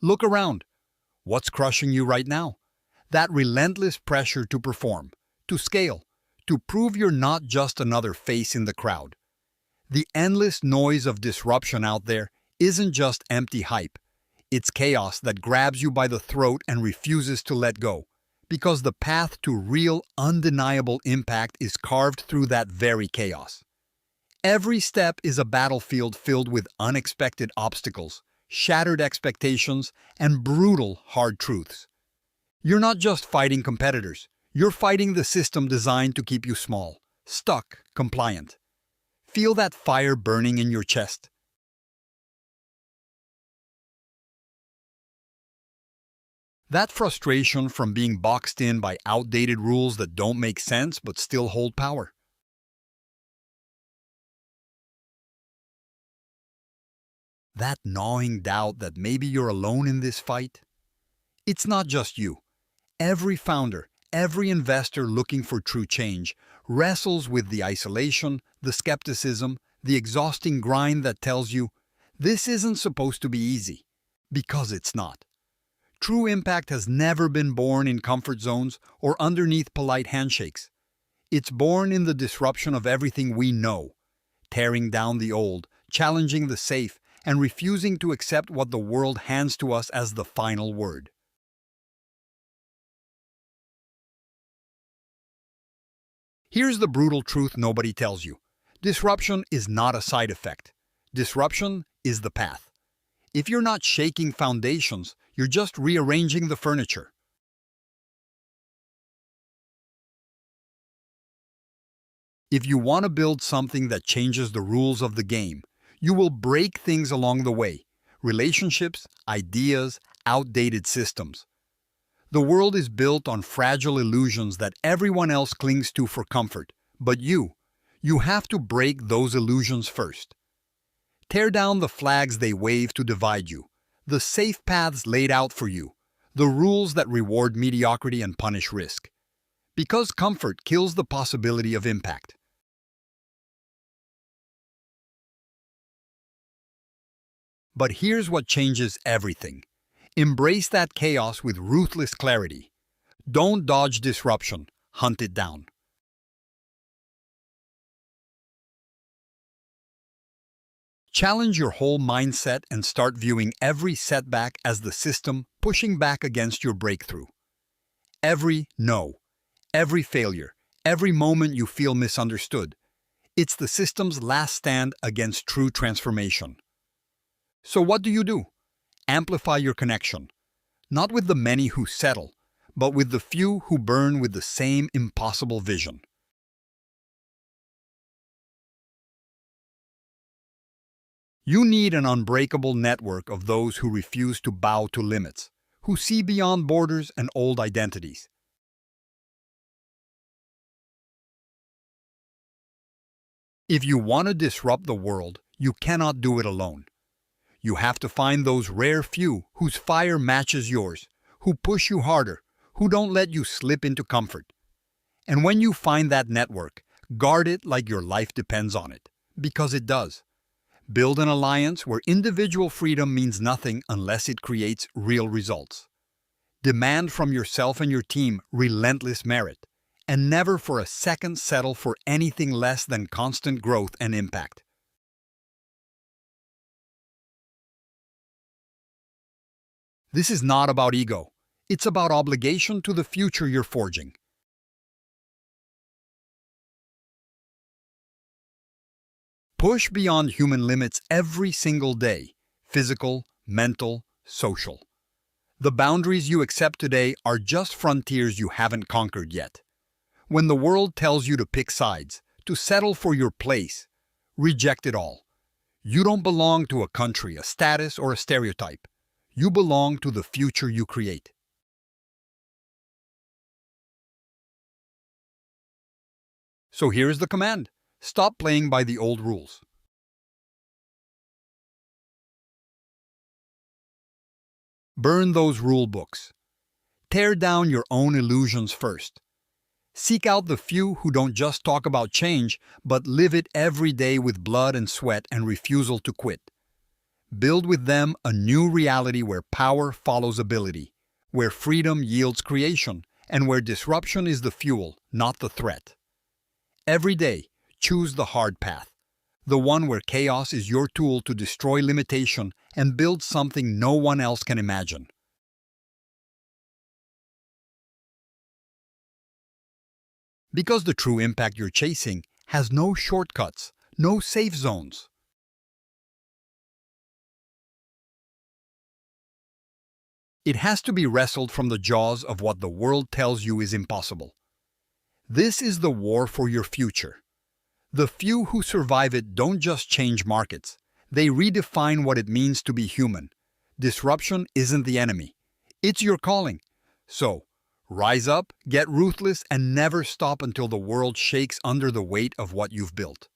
Look around. What's crushing you right now? That relentless pressure to perform, to scale, to prove you're not just another face in the crowd. The endless noise of disruption out there isn't just empty hype. It's chaos that grabs you by the throat and refuses to let go, because the path to real, undeniable impact is carved through that very chaos. Every step is a battlefield filled with unexpected obstacles, shattered expectations, and brutal, hard truths. You're not just fighting competitors, you're fighting the system designed to keep you small, stuck, compliant. Feel that fire burning in your chest. That frustration from being boxed in by outdated rules that don't make sense but still hold power. That gnawing doubt that maybe you're alone in this fight. It's not just you. Every founder, every investor looking for true change wrestles with the isolation, the skepticism, the exhausting grind that tells you, this isn't supposed to be easy, because it's not. True impact has never been born in comfort zones or underneath polite handshakes. It's born in the disruption of everything we know, tearing down the old, challenging the safe, and refusing to accept what the world hands to us as the final word. Here's the brutal truth nobody tells you. Disruption is not a side effect. Disruption is the path. If you're not shaking foundations, you're just rearranging the furniture. If you want to build something that changes the rules of the game, you will break things along the way. Relationships, ideas, outdated systems. The world is built on fragile illusions that everyone else clings to for comfort. But you have to break those illusions first. Tear down the flags they wave to divide you, the safe paths laid out for you, the rules that reward mediocrity and punish risk. Because comfort kills the possibility of impact. But here's what changes everything. Embrace that chaos with ruthless clarity. Don't dodge disruption, hunt it down. Challenge your whole mindset and start viewing every setback as the system pushing back against your breakthrough. Every no, every failure, every moment you feel misunderstood, it's the system's last stand against true transformation. So what do? Amplify your connection, not with the many who settle, but with the few who burn with the same impossible vision. You need an unbreakable network of those who refuse to bow to limits, who see beyond borders and old identities. If you want to disrupt the world, you cannot do it alone. You have to find those rare few whose fire matches yours, who push you harder, who don't let you slip into comfort. And when you find that network, guard it like your life depends on it, because it does. Build an alliance where individual freedom means nothing unless it creates real results. Demand from yourself and your team relentless merit, and never for a second settle for anything less than constant growth and impact. This is not about ego. It's about obligation to the future you're forging. Push beyond human limits every single day, physical, mental, social. The boundaries you accept today are just frontiers you haven't conquered yet. When the world tells you to pick sides, to settle for your place, reject it all. You don't belong to a country, a status, or a stereotype. You belong to the future you create. So here's the command. Stop playing by the old rules. Burn those rule books. Tear down your own illusions first. Seek out the few who don't just talk about change, but live it every day with blood and sweat and refusal to quit. Build with them a new reality where power follows ability, where freedom yields creation, and where disruption is the fuel, not the threat. Every day, choose the hard path, the one where chaos is your tool to destroy limitation and build something no one else can imagine. Because the true impact you're chasing has no shortcuts, no safe zones. It has to be wrestled from the jaws of what the world tells you is impossible. This is the war for your future. The few who survive it don't just change markets, they redefine what it means to be human. Disruption isn't the enemy, it's your calling. So, rise up, get ruthless, and never stop until the world shakes under the weight of what you've built.